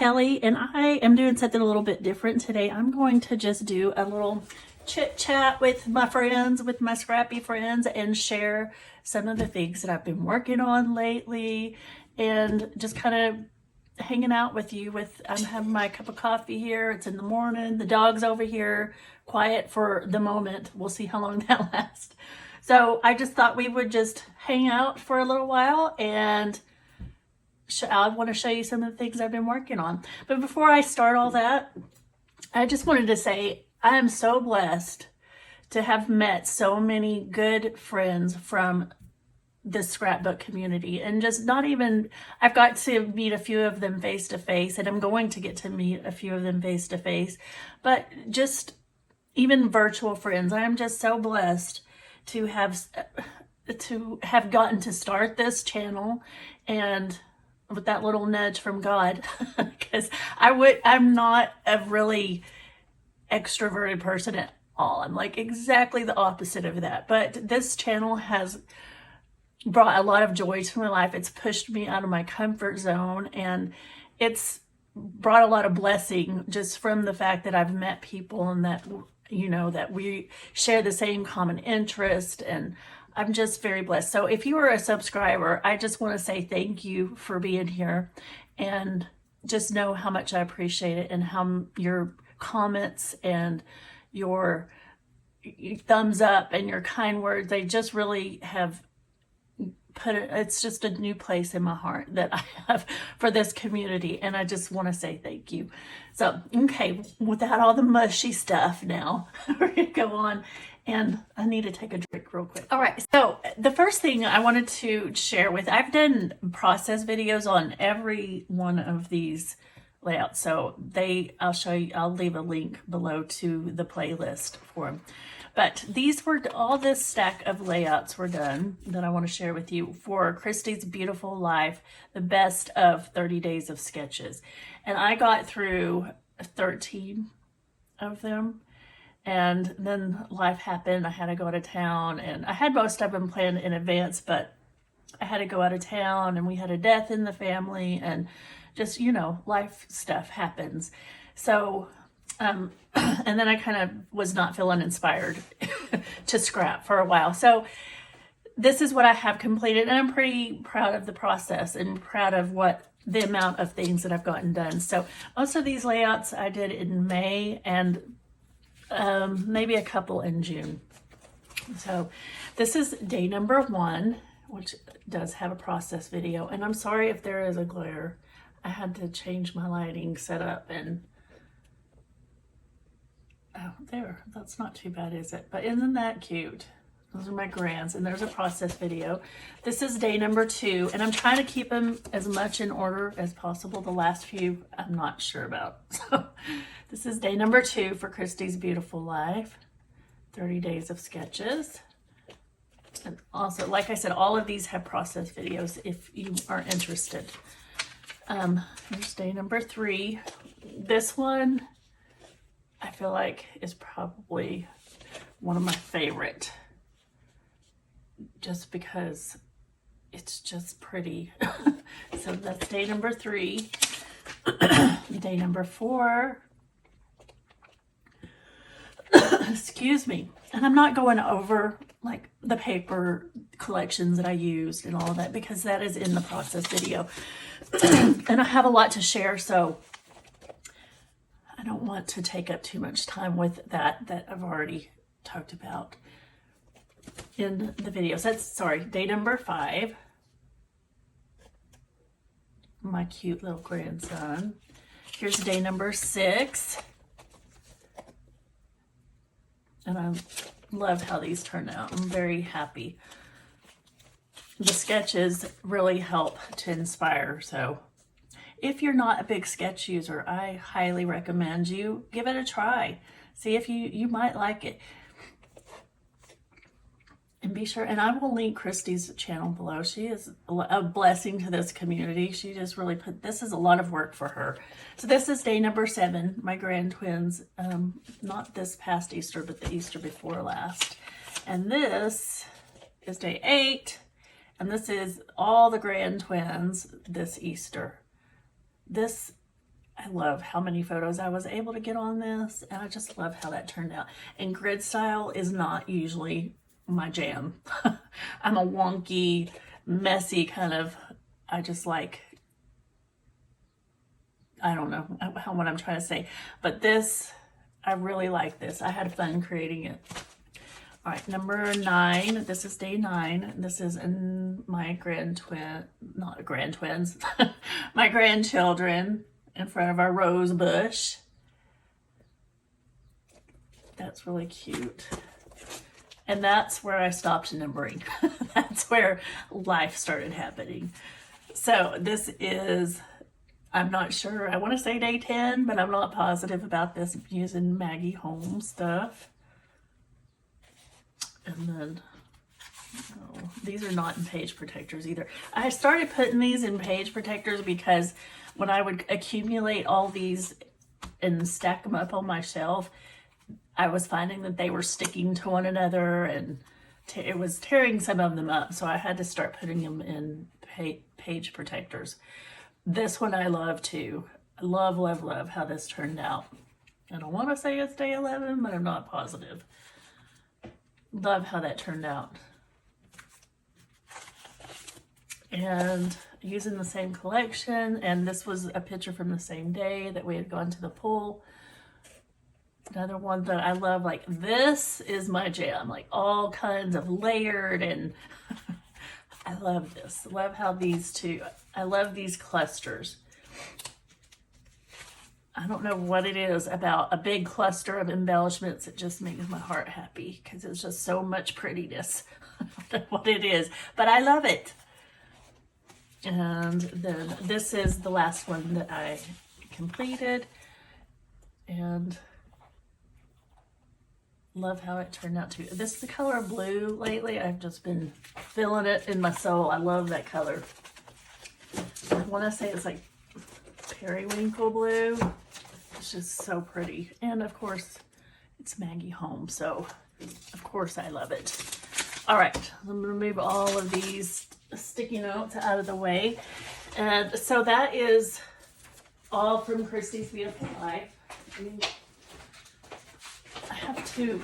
Kelly, and I am doing something a little bit different today. I'm going to just do a little chit chat with my friends, with my scrappy friends, and share some of the things that I've been working on lately, and just kind of hanging out with you. I'm having my cup of coffee here. It's in the morning. The dog's over here, quiet for the moment. We'll see how long that lasts. So I just thought we would just hang out for a little while, and I want to show you some of the things I've been working on. But before I start all that, I just wanted to say I am so blessed to have met so many good friends from the scrapbook community, and just not even, I've got to meet a few of them face to face, and I'm going to get to meet a few of them face to face, but just even virtual friends. I am just so blessed to have gotten to start this channel, and with that little nudge from God, because I'm not a really extroverted person at all. I'm like exactly the opposite of that. But this channel has brought a lot of joy to my life. It's pushed me out of my comfort zone, and it's brought a lot of blessing just from the fact that I've met people, and that, you know, that we share the same common interest, and I'm just very blessed. So if you are a subscriber, I just want to say thank you for being here, and just know how much I appreciate it, and how your comments and your thumbs up and your kind words, they just really have it's just a new place in my heart that I have for this community, and I just want to say thank you. So, okay, without all the mushy stuff now, we're gonna go on, and I need to take a drink real quick. All right, so the first thing I wanted to share with, I've done process videos on every one of these layouts, so I'll show you, I'll leave a link below to the playlist for them. But these were, all this stack of layouts were done that I want to share with you for Christy's Beautiful Life, the best of 30 days of sketches. And I got through 13 of them, and then life happened. I had to go out of town, and I had most of them planned in advance, but I had to go out of town, and we had a death in the family, and just, you know, life stuff happens. So, and then I kind of was not feeling inspired to scrap for a while. So this is what I have completed, and I'm pretty proud of the process, and proud of the amount of things that I've gotten done. So most of these layouts I did in May, and maybe a couple in June. So this is day number 1, which does have a process video. And I'm sorry if there is a glare. I had to change my lighting setup, and oh, there, that's not too bad, is it? But isn't that cute? Those are my grands, and there's a process video. This is day number 2, and I'm trying to keep them as much in order as possible. The last few, I'm not sure about. So this is day number 2 for Christy's Beautiful Life, 30 days of sketches. And also, like I said, all of these have process videos if you are interested. Here's day number 3. This one, I feel like, is probably one of my favorite, just because it's just pretty. So that's day number 3. Day number 4. Excuse me. And I'm not going over like the paper collections that I used and all of that, because that is in the process video. And I have a lot to share, so I don't want to take up too much time with that I've already talked about in the video. So that's, sorry, day number 5. My cute little grandson. Here's day number 6. And I love how these turn out. I'm very happy. The sketches really help to inspire. So if you're not a big sketch user, I highly recommend you give it a try. See if you might like it. And be sure, and I will link Christy's channel below. She is a blessing to this community. She just really this is a lot of work for her. So this is day number 7, my grand twins. Not this past Easter, but the Easter before last. And this is day 8. And this is all the grand twins this Easter. This I love how many photos I was able to get on this, and I just love how that turned out. And grid style is not usually my jam. I'm a wonky, messy kind of, I just like, I don't know what I'm trying to say, but this, I really like this. I had fun creating it. All right, number 9. This is day 9. This is in my not grand twins, my grandchildren in front of our rose bush. That's really cute. And that's where I stopped numbering. That's where life started happening. So this is, I'm not sure, I want to say day 10, but I'm not positive about this. I'm using Maggie Holmes stuff. And then, oh, these are not in page protectors either. I started putting these in page protectors because when I would accumulate all these and stack them up on my shelf, I was finding that they were sticking to one another, and it was tearing some of them up. So I had to start putting them in page protectors. This one I love too. I love, love, love how this turned out. I don't want to say it's day 11, but I'm not positive. Love how that turned out. And using the same collection, and this was a picture from the same day that we had gone to the pool. Another one that I love, like this is my jam, like all kinds of layered, and I love this. Love how these two, I love these clusters. I don't know what it is about a big cluster of embellishments. It just makes my heart happy because it's just so much prettiness. I don't know what it is, but I love it. And then this is the last one that I completed, and love how it turned out too. This is the color of blue lately. I've just been feeling it in my soul. I love that color. I want to say it's like periwinkle blue. It's just so pretty. And of course, it's Maggie Holmes, so of course I love it. All right, I'm gonna remove all of these sticky notes out of the way. And so that is all from Christy's Beautiful Life. I have to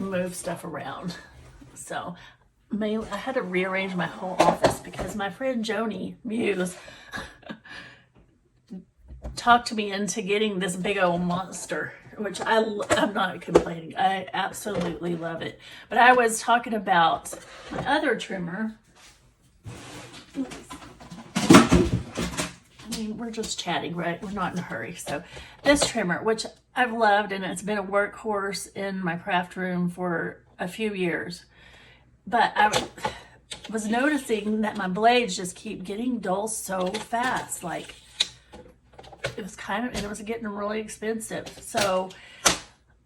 move stuff around. So I had to rearrange my whole office because my friend Joni Muse talked me into getting this big old monster, which I'm not complaining. I absolutely love it. But I was talking about my other trimmer. I mean, we're just chatting, right? We're not in a hurry. So this trimmer, which I've loved, and it's been a workhorse in my craft room for a few years. But I was noticing that my blades just keep getting dull so fast. Like, it was getting really expensive. So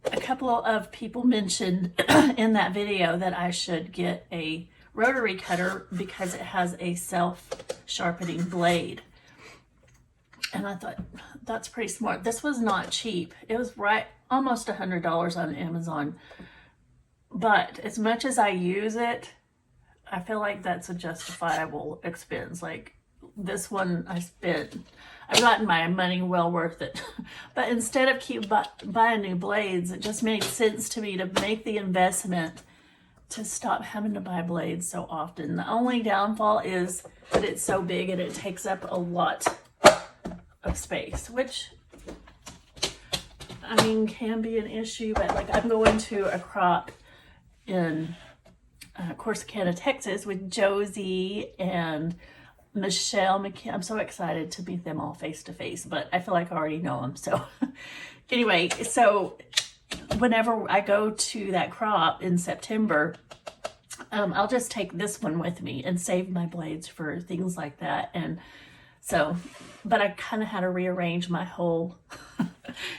a couple of people mentioned in that video that I should get a rotary cutter because it has a self-sharpening blade. And I thought, that's pretty smart. This was not cheap. It was almost $100 on Amazon. But as much as I use it, I feel like that's a justifiable expense. Like this one I've gotten my money well worth it. But instead of buying new blades, it just made sense to me to make the investment to stop having to buy blades so often. The only downfall is that it's so big and it takes up a lot of space, which I mean can be an issue. But like I'm going to a crop in Corsicana, Texas with Josie and Michelle McKim. I'm so excited to meet them all face to face, but I feel like I already know them. So anyway, so whenever I go to that crop in September, I'll just take this one with me and save my blades for things like that. And so, but I kind of had to rearrange my whole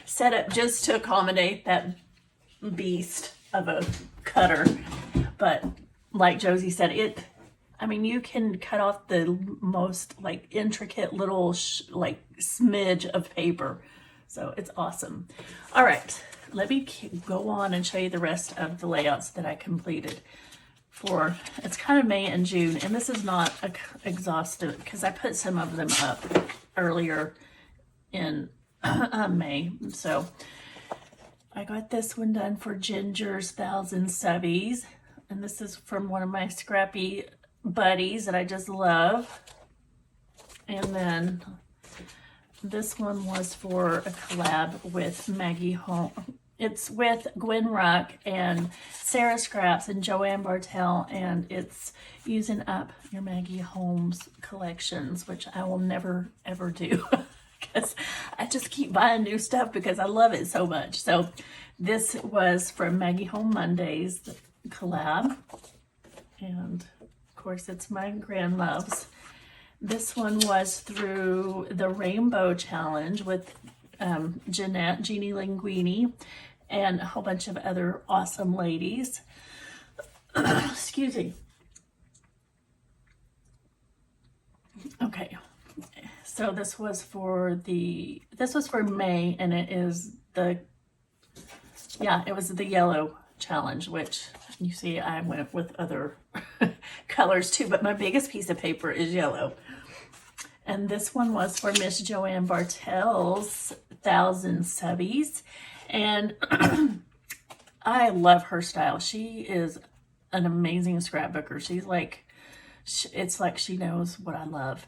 setup just to accommodate that beast of a cutter. But like Josie said, I mean, you can cut off the most like intricate little like smidge of paper. So it's awesome. All right, let me go on and show you the rest of the layouts that I completed for, it's kind of May and June. And this is not exhaustive because I put some of them up earlier in May. So I got this one done for Ginger's 1,000 Subbies. And this is from one of my scrappy buddies that I just love. And then this one was for a collab with Maggie Holmes. It's with Gwen Ruck and Sarah Scraps and Joanne Bartell, and it's using up your Maggie Holmes collections, which I will never ever do because I just keep buying new stuff because I love it so much. So this was from Maggie Home Mondays collab, and of course it's my grand loves. This one was through the Rainbow Challenge with Jeannie Linguini and a whole bunch of other awesome ladies. Excuse me. Okay, so this was for May, and it is it was the yellow challenge, which you see I went with other colors too, but my biggest piece of paper is yellow. And this one was for Miss Joanne Bartell's 1,000 Subbies. And I love her style. She is an amazing scrapbooker. She's like, it's like she knows what I love.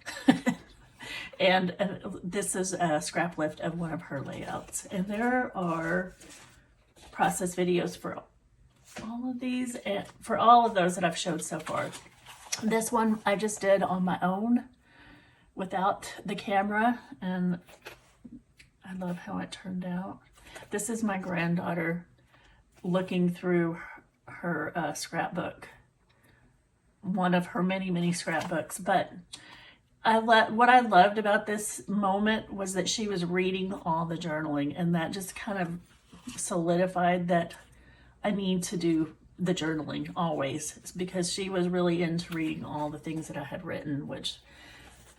And this is a scrap lift of one of her layouts. And there are process videos for all of these, and for all of those that I've showed so far. This one I just did on my own without the camera, and I love how it turned out. This is my granddaughter looking through her scrapbook, one of her many scrapbooks. But what I loved about this moment was that she was reading all the journaling, and that just kind of solidified that I need to do the journaling always, because she was really into reading all the things that I had written, which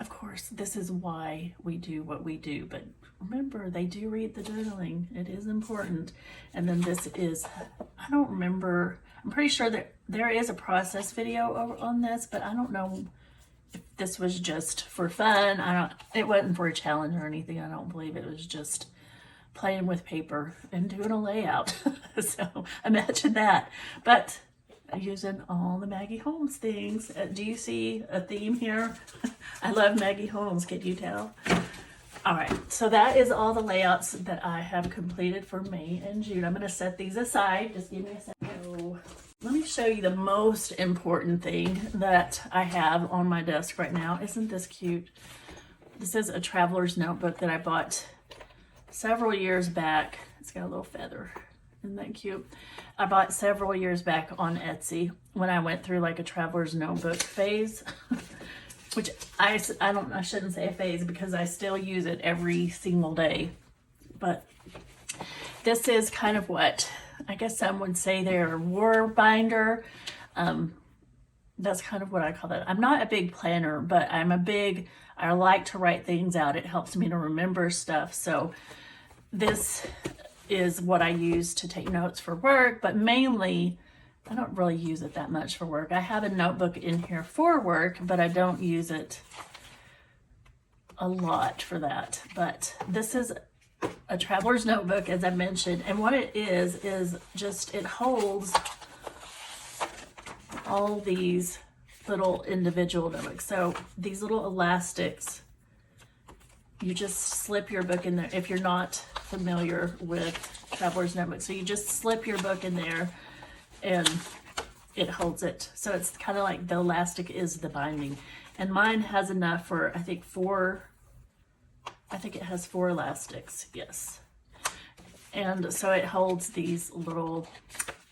of course this is why we do what we do. But remember, they do read the journaling. It is important. And then this is, I don't remember, I'm pretty sure that there is a process video on this, but I don't know if this was just for fun. It wasn't for a challenge or anything. I don't believe it was just playing with paper and doing a layout. So imagine that. But using all the Maggie Holmes things. Do you see a theme here? I love Maggie Holmes. Can you tell? All right. So that is all the layouts that I have completed for May and June. I'm going to set these aside. Just give me a second. So let me show you the most important thing that I have on my desk right now. Isn't this cute? This is a traveler's notebook that I bought several years back. It's got a little feather. Isn't that cute? I bought several years back on Etsy when I went through like a traveler's notebook phase, which I shouldn't say a phase because I still use it every single day. But this is kind of what I guess some would say they're war binder. That's kind of what I call it. I'm not a big planner, but I like to write things out. It helps me to remember stuff. So this is what I use to take notes for work, but mainly I don't really use it that much for work. I have a notebook in here for work, but I don't use it a lot for that. But this is a traveler's notebook, as I mentioned, and what it is just, it holds all these little individual notebooks. So these little elastics, you just slip your book in there if you're not familiar with traveler's notebook. So you just slip your book in there and it holds it. So it's kind of like the elastic is the binding. And mine has enough for, I think it has 4 elastics, yes. And so it holds these little,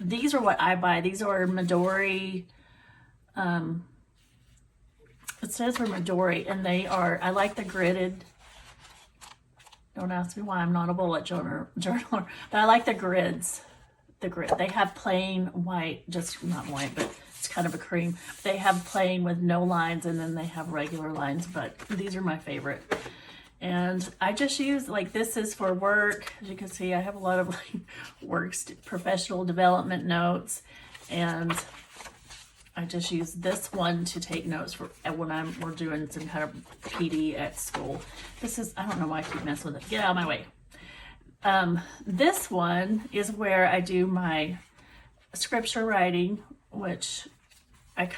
these are what I buy. These are Midori, it says for Midori, and they are, I like the gridded. Don't ask me why I'm not a bullet journaler, but I like the grids. They have plain white, just not white, but it's kind of a cream. They have plain with no lines, and then they have regular lines, but these are my favorite. And I just use, like, this is for work. As you can see, I have a lot of like professional development notes, and I just use this one to take notes for when we're doing some kind of PD at school. This is, I don't know why I keep messing with it. Get out of my way. This one is where I do my scripture writing, which I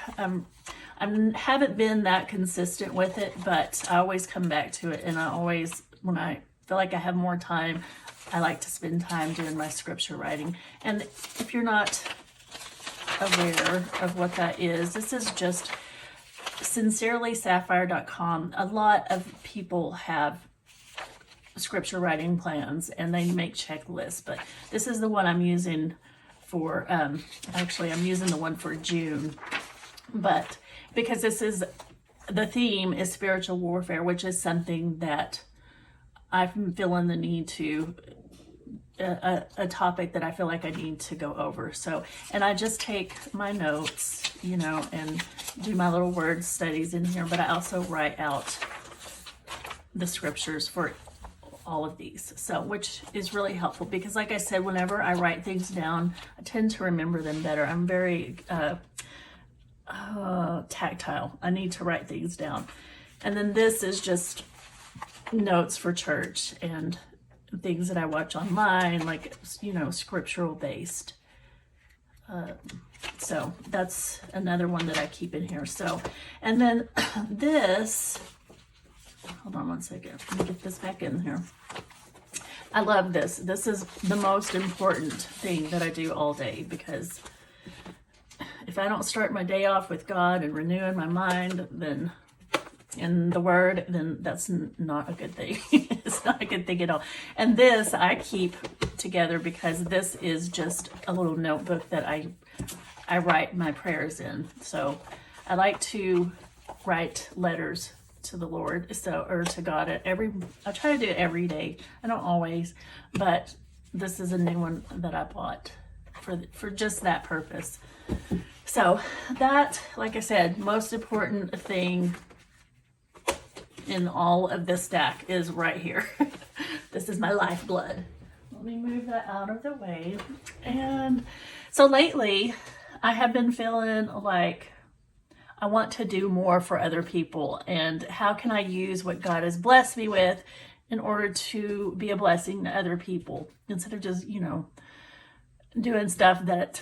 haven't been that consistent with it, but I always come back to it. And I always, when I feel like I have more time, I like to spend time doing my scripture writing. And if you're not aware of what that is, this is just sincerelysapphire.com. A lot of people have scripture writing plans and they make checklists, but this is the one I'm using for, actually I'm using the one for June, but because this is, the theme is spiritual warfare, which is something that I'm feeling the need to, a topic that I feel like I need to go over. So, and I just take my notes, you know, and do my little word studies in here, but I also write out the scriptures for all of these. So, which is really helpful because like I said, whenever I write things down, I tend to remember them better. I'm very tactile. I need to write things down. And then this is just notes for church and things that I watch online, like, you know, scriptural based. So that's another one that I keep in here. So, and then this, hold on one second. Let me get this back in here. I love this. This is the most important thing that I do all day because if I don't start my day off with God and renewing my mind, then in the Word, then that's not a good thing. It's not a good thing at all. And this I keep together because this is just a little notebook that I write my prayers in. So I like to write letters to the Lord, or to God I try to do it every day. I don't always, but this is a new one that I bought for just that purpose. So that, like I said, most important thing in all of this stack is right here. This is my lifeblood. Let me move that out of the way. And so lately I have been feeling like I want to do more for other people, and how can I use what God has blessed me with in order to be a blessing to other people instead of just, you know, doing stuff that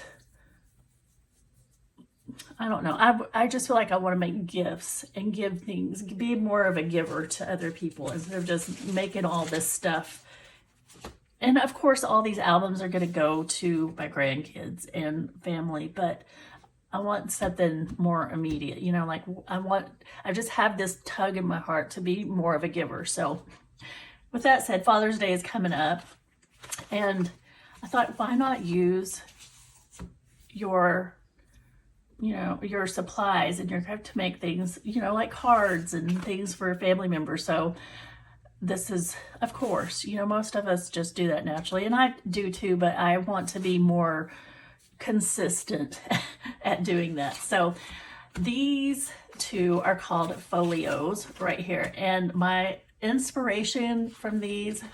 I don't know. I just feel like I want to make gifts and give things, be more of a giver to other people instead of just making all this stuff. And of course, all these albums are going to go to my grandkids and family, but I want something more immediate, you know, like I just have this tug in my heart to be more of a giver. So with that said, Father's Day is coming up, and I thought, why not use your supplies and your craft to make things, you know, like cards and things for family members. So this is, of course, you know, most of us just do that naturally, and I do too, but I want to be more consistent at doing that. So these two are called Folios right here, and my inspiration from these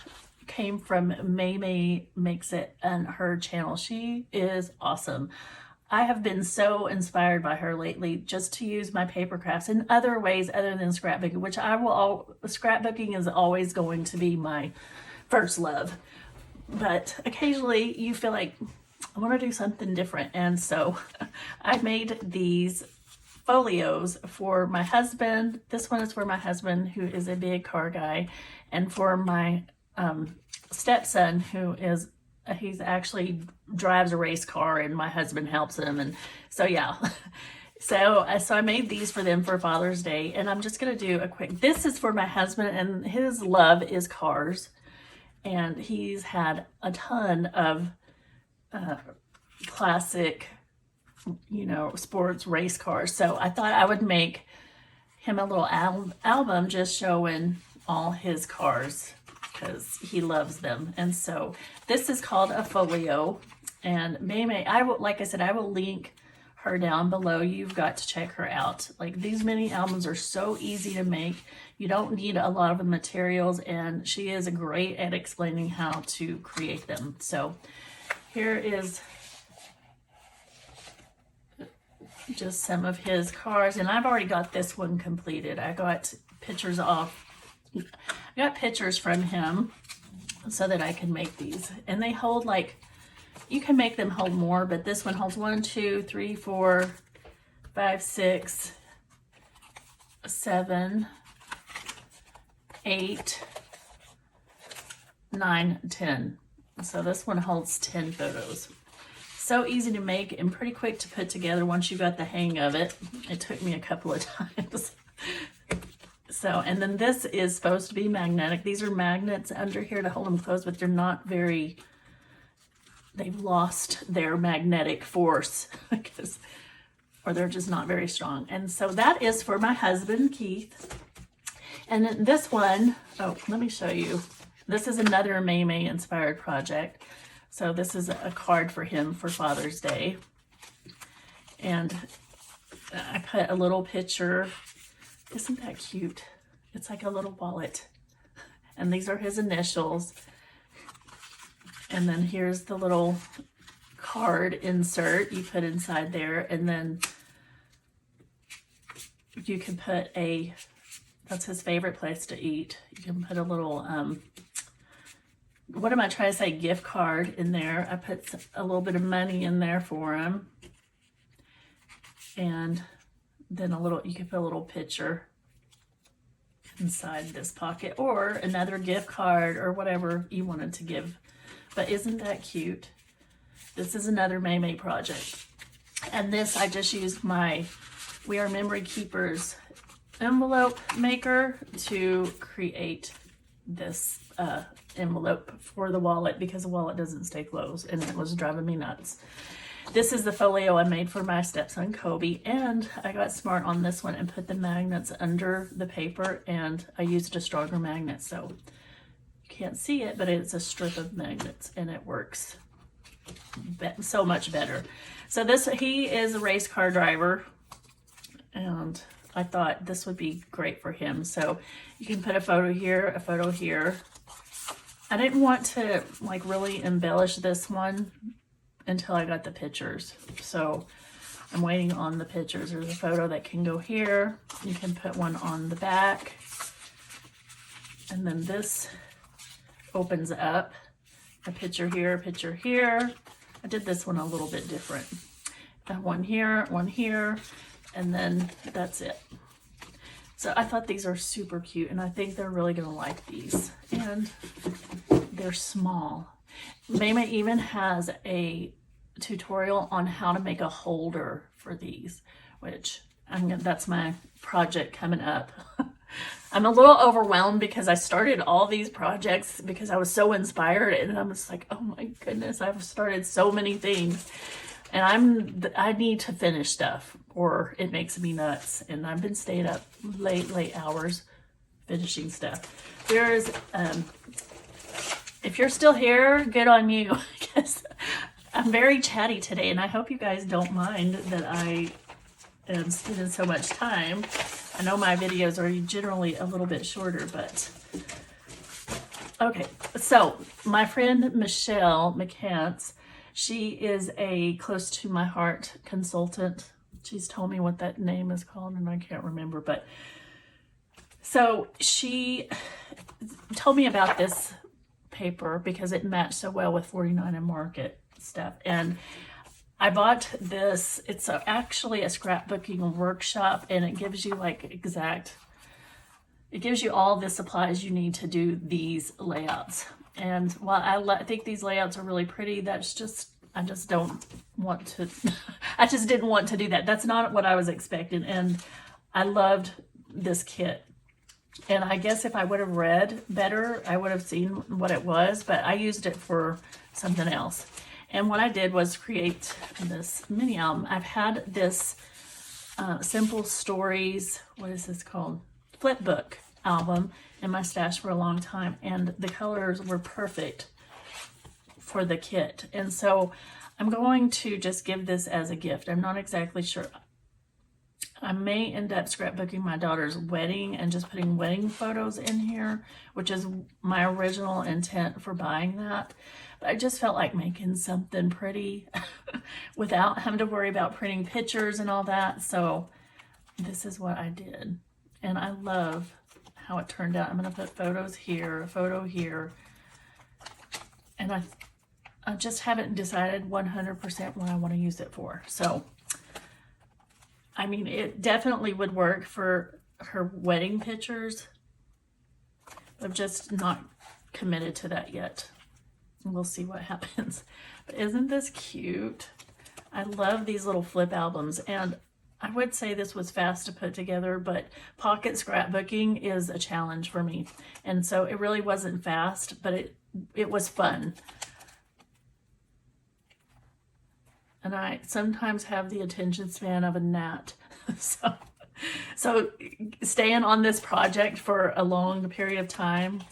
came from May Makes It and her channel. She is awesome. I have been so inspired by her lately just to use my paper crafts in other ways other than scrapbooking, which scrapbooking is always going to be my first love. But occasionally you feel like I want to do something different. And so I made these folios for my husband. This one is for my husband, who is a big car guy, and for my stepson, who is he's actually drives a race car, and my husband helps him. And so, yeah. So I made these for them for Father's Day, and I'm just going to do a quick, this is for my husband, and his love is cars. And he's had a ton of classic, you know, sports race cars. So I thought I would make him a little album just showing all his cars, because he loves them. And so this is called a folio, and May, like I said, I will link her down below. You've got to check her out. Like, these mini albums are so easy to make. You don't need a lot of the materials, and she is great at explaining how to create them. So here is just some of his cards. And I've already got this one completed. I got pictures from him so that I can make these. And they hold like, you can make them hold more, but this one holds 1, 2, 3, 4, 5, 6, 7, 8, 9, 10. So this one holds 10 photos. So easy to make and pretty quick to put together once you got the hang of it. It took me a couple of times. So, and then this is supposed to be magnetic. These are magnets under here to hold them closed, but they're not very, they've lost their magnetic force because, or they're just not very strong. And so that is for my husband, Keith. And then this one, oh, let me show you. This is another May inspired project. So this is a card for him for Father's Day. And I put a little picture. Isn't that cute? It's like a little wallet. And these are his initials. And then here's the little card insert you put inside there. And then you can put that's his favorite place to eat. You can put a little, what am I trying to say? Gift card in there. I put a little bit of money in there for him. And then you can put a little picture inside this pocket or another gift card or whatever you wanted to give. But isn't that cute? This is another May project. And this, I just used my We Are Memory Keepers envelope maker to create this envelope for the wallet because the wallet doesn't stay closed and it was driving me nuts. This is the folio I made for my stepson Kobe, and I got smart on this one and put the magnets under the paper, and I used a stronger magnet so you can't see it, but it's a strip of magnets and it works so much better. So he is a race car driver, and I thought this would be great for him. So you can put a photo here, a photo here. I didn't want to like really embellish this one until I got the pictures. So I'm waiting on the pictures. There's a photo that can go here. You can put one on the back. And then this opens up. A picture here, a picture here. I did this one a little bit different. One here, and then that's it. So I thought these are super cute, and I think they're really gonna like these. And they're small. Mama even has a tutorial on how to make a holder for these, which that's my project coming up. I'm a little overwhelmed because I started all these projects because I was so inspired, and I'm just like, oh my goodness, I've started so many things, and I need to finish stuff or it makes me nuts. And I've been staying up late hours finishing stuff. There's if you're still here, good on you, because I'm very chatty today, and I hope you guys don't mind that I am spending so much time. I know my videos are generally a little bit shorter, but okay. So my friend Michelle McCants, she is a close to my heart consultant. She's told me what that name is called, and I can't remember, but so she told me about this paper because it matched so well with 49 and Market stuff. And I bought this. It's actually a scrapbooking workshop, and it gives you it gives you all the supplies you need to do these layouts. And while I think these layouts are really pretty, I just don't want to, I just didn't want to do that. That's not what I was expecting. And I loved this kit. And I guess if I would have read better, I would have seen what it was, but I used it for something else. And what I did was create this mini album. I've had this Simple Stories, what is this called? Flipbook album in my stash for a long time, and the colors were perfect for the kit. And so I'm going to just give this as a gift. I'm not exactly sure. I may end up scrapbooking my daughter's wedding and just putting wedding photos in here, which is my original intent for buying that. But I just felt like making something pretty without having to worry about printing pictures and all that. So this is what I did. And I love how it turned out. I'm going to put photos here, a photo here. And I just haven't decided 100% what I want to use it for. So I mean, it definitely would work for her wedding pictures. I'm just not committed to that yet. We'll see what happens. But isn't this cute? I love these little flip albums. And I would say this was fast to put together, but pocket scrapbooking is a challenge for me. And so it really wasn't fast, but it was fun. And I sometimes have the attention span of a gnat. So staying on this project for a long period of time,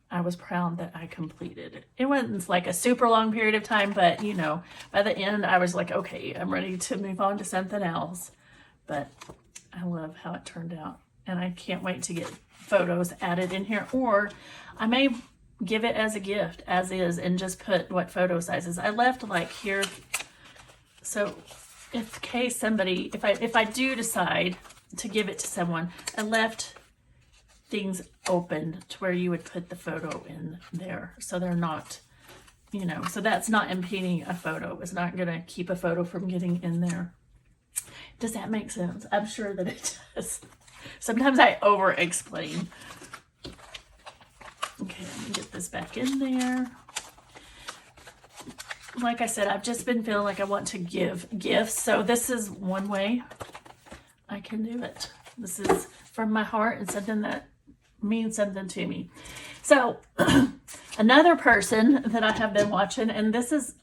I was proud that I completed it. It wasn't like a super long period of time, but you know, by the end I was like, okay, I'm ready to move on to something else. But I love how it turned out. And I can't wait to get photos added in here. Or I may give it as a gift as is and just put what photo sizes. I left like here. So if case somebody, if I do decide to give it to someone, I left things open to where you would put the photo in there. So they're not, you know, so that's not impeding a photo. It's not going to keep a photo from getting in there. Does that make sense? I'm sure that it does. Sometimes I over explain. Okay, let me get this back in there. Like I said, I've just been feeling like I want to give gifts. So this is one way I can do it. This is from my heart and something that means something to me. So another person that I have been watching, and this is,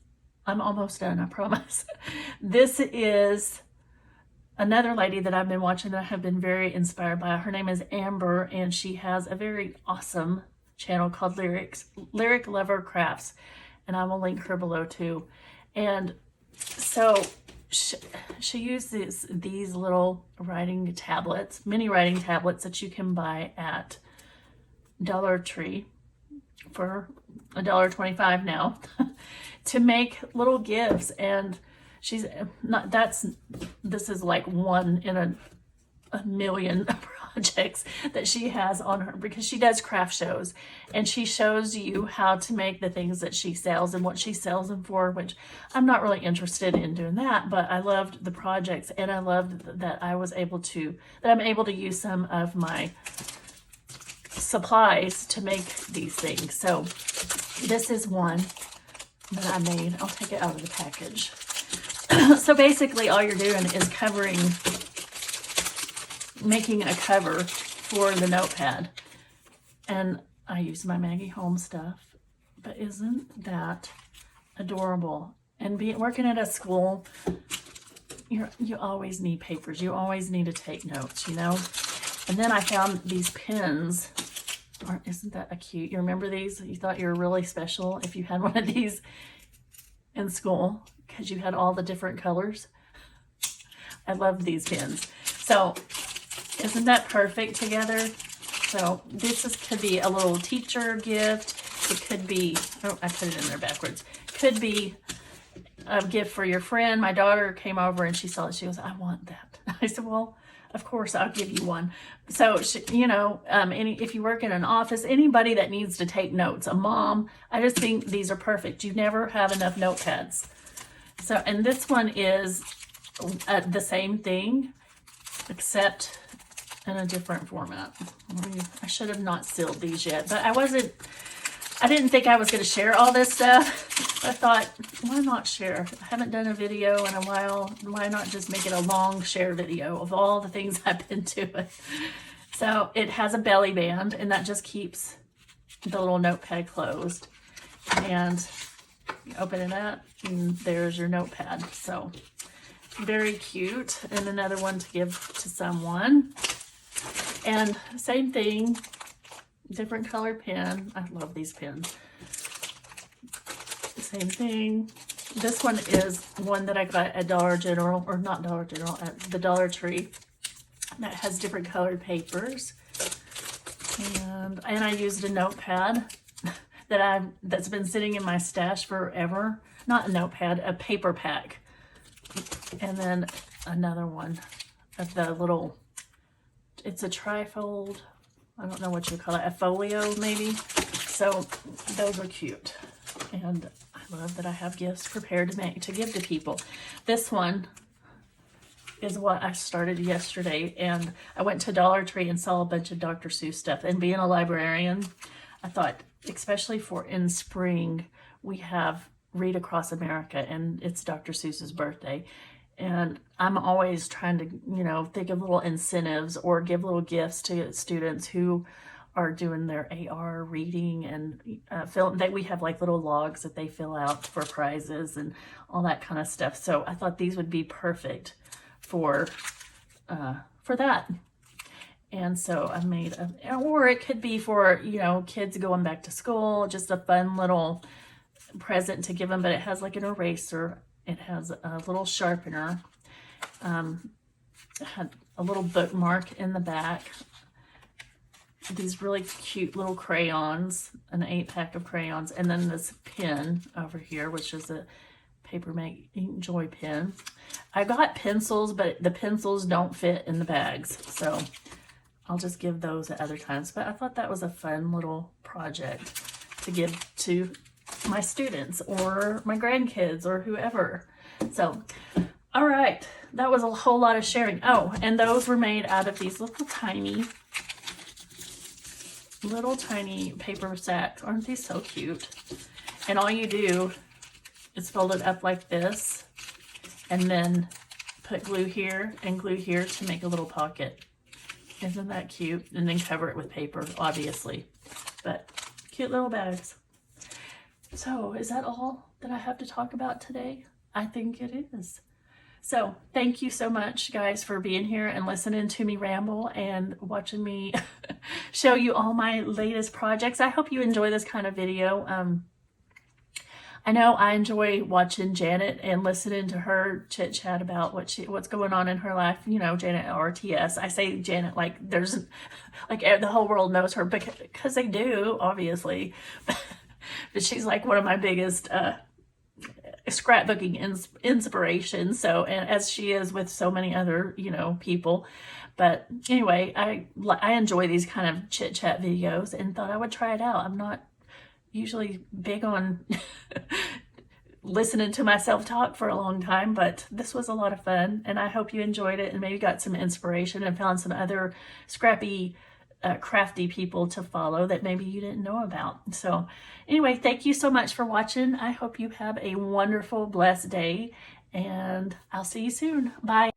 I'm almost done, I promise. This is another lady that I've been watching that I have been very inspired by. Her name is Amber, and she has a very awesome channel called Lyric Lover Crafts. And I will link her below too. And so she uses these little writing tablets, mini writing tablets that you can buy at Dollar Tree for $1.25 now to make little gifts. And she's not, this is like one in a million projects that she has on her, because she does craft shows and she shows you how to make the things that she sells and what she sells them for, which I'm not really interested in doing that, but I loved the projects and I loved that I'm able to use some of my supplies to make these things. So this is one that I made. I'll take it out of the package. So basically all you're doing is making a cover for the notepad. And I use my Maggie Holmes stuff. But isn't that adorable? And working at a school, you always need papers. You always need to take notes, you know? And then I found these pens. Isn't that cute? You remember these? You thought you were really special if you had one of these in school because you had all the different colors. I love these pens. So isn't that perfect together? So this could be a little teacher gift. It could be, oh, I put it in there backwards. Could be a gift for your friend. My daughter came over and she saw it. She goes, I want that. I said, well, of course I'll give you one. So, you know, if you work in an office, anybody that needs to take notes, a mom, I just think these are perfect. You never have enough notepads. So, and this one is the same thing, except in a different format. I should have not sealed these yet, but I didn't think I was going to share all this stuff. I thought, why not share? I haven't done a video in a while. Why not just make it a long share video of all the things I've been doing? So it has a belly band, and that just keeps the little notepad closed. And you open it up, and there's your notepad. So very cute. And another one to give to someone. And same thing, different colored pen. I love these pens. Same thing. This one is one that I got at Dollar General, or not Dollar General, at the Dollar Tree. that has different colored papers. And I used a notepad that's been sitting in my stash forever. Not a notepad, a paper pack. And then another one of the little, it's a trifold, I don't know what you call it, a folio maybe. So those are cute. And I love that I have gifts prepared to give to people. This one is what I started yesterday, and I went to Dollar Tree and saw a bunch of Dr. Seuss stuff. And being a librarian, I thought, especially for in spring, we have Read Across America, and it's Dr. Seuss's birthday. And I'm always trying to, you know, think of little incentives or give little gifts to students who are doing their AR reading and that we have like little logs that they fill out for prizes and all that kind of stuff. So I thought these would be perfect for that. And so I made or it could be for, you know, kids going back to school, just a fun little present to give them. But it has like an eraser. It has a little sharpener. It had a little bookmark in the back. These really cute little crayons, an 8-pack of crayons, and then this pen over here, which is a Paper Make Joy pen. I got pencils, but the pencils don't fit in the bags, so I'll just give those at other times. But I thought that was a fun little project to give to my students or my grandkids or whoever. So, all right, that was a whole lot of sharing. Oh, and those were made out of these little tiny paper sacks. Aren't these so cute? And all you do is fold it up like this and then put glue here and glue here to make a little pocket. Isn't that cute? And then cover it with paper, obviously. But cute little bags. So is that all that I have to talk about today? I think it is. So thank you so much, guys, for being here and listening to me ramble and watching me show you all my latest projects. I hope you enjoy this kind of video. I know I enjoy watching Janet and listening to her chit chat about what's going on in her life. You know, Janet RTS. I say Janet like there's like the whole world knows her because they do, obviously. But she's like one of my biggest scrapbooking inspiration. So, and as she is with so many other, you know, people. But anyway, I enjoy these kind of chit chat videos and thought I would try it out. I'm not usually big on listening to myself talk for a long time, but this was a lot of fun, and I hope you enjoyed it and maybe got some inspiration and found some other scrappy crafty people to follow that maybe you didn't know about. So anyway, thank you so much for watching. I hope you have a wonderful, blessed day, and I'll see you soon. Bye.